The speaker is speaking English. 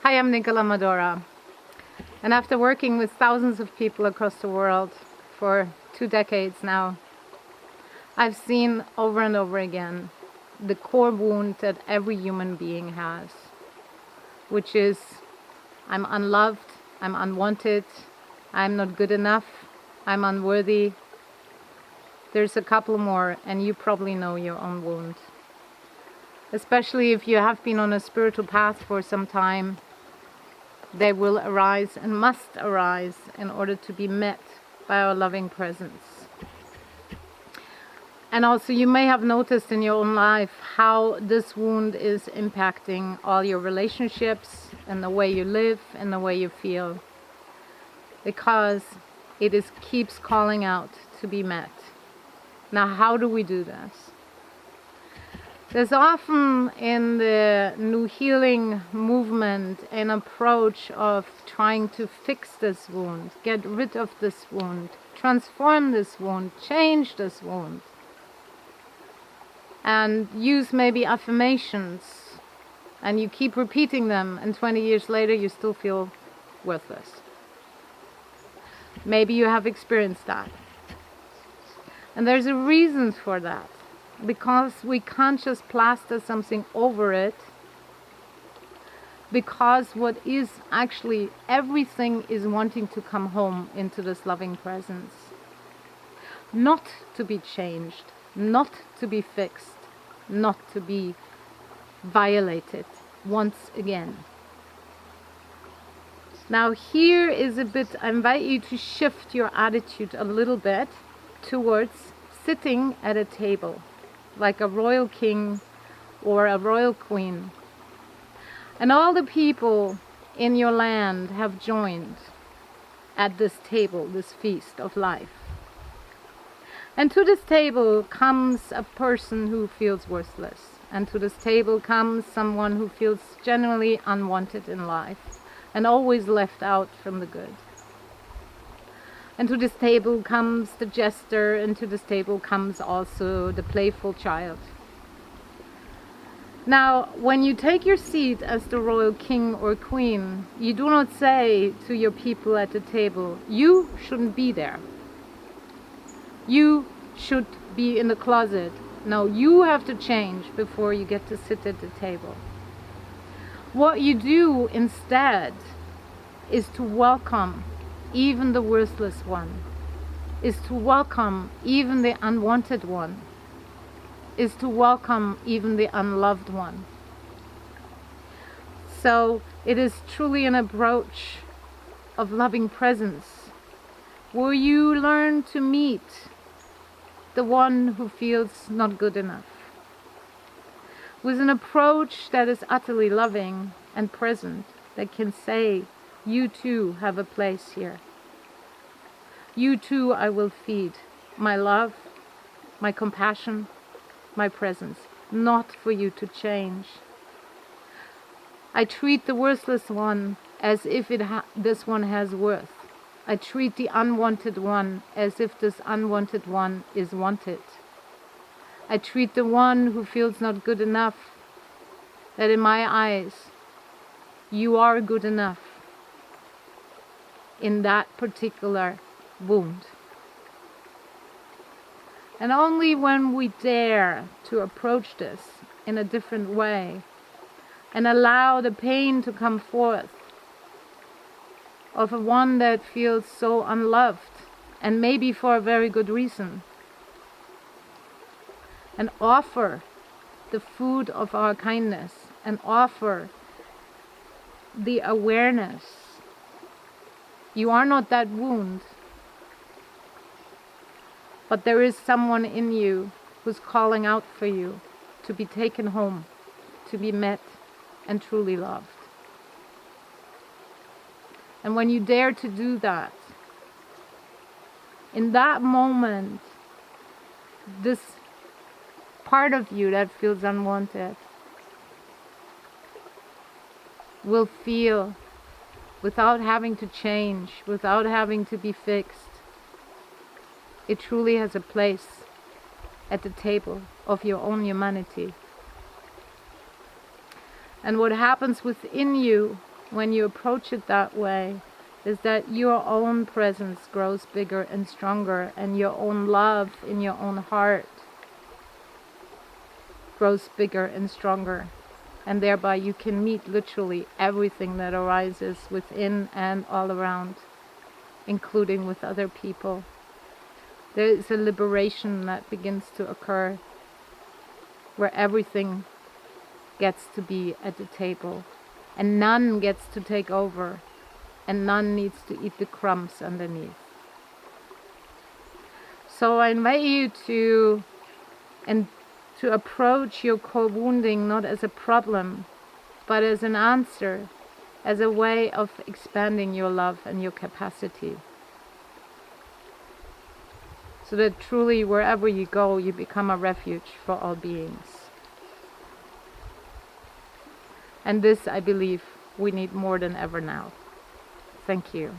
Hi, I'm Nicola Madora, and after working with thousands of people across the world for 2 decades now, I've seen over and over again the core wound that every human being has, which is I'm unloved, I'm unwanted, I'm not good enough, I'm unworthy. There's a couple more, and you probably know your own wound. Especially if you have been on a spiritual path for some time, they will arise and must arise in order to be met by our loving presence. And also you may have noticed in your own life how this wound is impacting all your relationships and the way you live and the way you feel, because it keeps calling out to be met. Now, how do we do this? There's often in the New Healing movement an approach of trying to fix this wound, get rid of this wound, transform this wound, change this wound, and use maybe affirmations, and you keep repeating them, and 20 years later you still feel worthless. Maybe you have experienced that. And there's a reason for that. Because we can't just plaster something over it, because what is actually everything is wanting to come home into this loving presence, not to be changed, not to be fixed, not to be violated once again. Now here is a bit, I invite you to shift your attitude a little bit towards sitting at a table like a royal king or a royal queen. And all the people in your land have joined at this table, this feast of life. And to this table comes a person who feels worthless. And to this table comes someone who feels generally unwanted in life and always left out from the good. And to this table comes the jester, and to this table comes also the playful child. Now, when you take your seat as the royal king or queen, you do not say to your people at the table, you shouldn't be there. You should be in the closet. No, you have to change before you get to sit at the table. What you do instead is to welcome even the worthless one, is to welcome even the unwanted one, is to welcome even the unloved one. So it is truly an approach of loving presence, where you learn to meet the one who feels not good enough, with an approach that is utterly loving and present, that can say, you too have a place here. You too I will feed my love, my compassion, my presence, not for you to change. I treat the worthless one as if this one has worth. I treat the unwanted one as if this unwanted one is wanted. I treat the one who feels not good enough, that in my eyes, you are good enough in that particular wound. And only when we dare to approach this in a different way and allow the pain to come forth of a one that feels so unloved, and maybe for a very good reason, and offer the food of our kindness and offer the awareness. You are not that wound, but there is someone in you who's calling out for you to be taken home, to be met and truly loved. And when you dare to do that, in that moment, this part of you that feels unwanted will feel, without having to change, without having to be fixed, it truly has a place at the table of your own humanity. And what happens within you when you approach it that way, is that your own presence grows bigger and stronger, and your own love in your own heart grows bigger and stronger. And thereby you can meet literally everything that arises within and all around, including with other people. There is a liberation that begins to occur, where everything gets to be at the table, and none gets to take over, and none needs to eat the crumbs underneath. So I invite you to approach your core wounding not as a problem, but as an answer, as a way of expanding your love and your capacity. So that truly wherever you go, you become a refuge for all beings. And this, I believe, we need more than ever now. Thank you.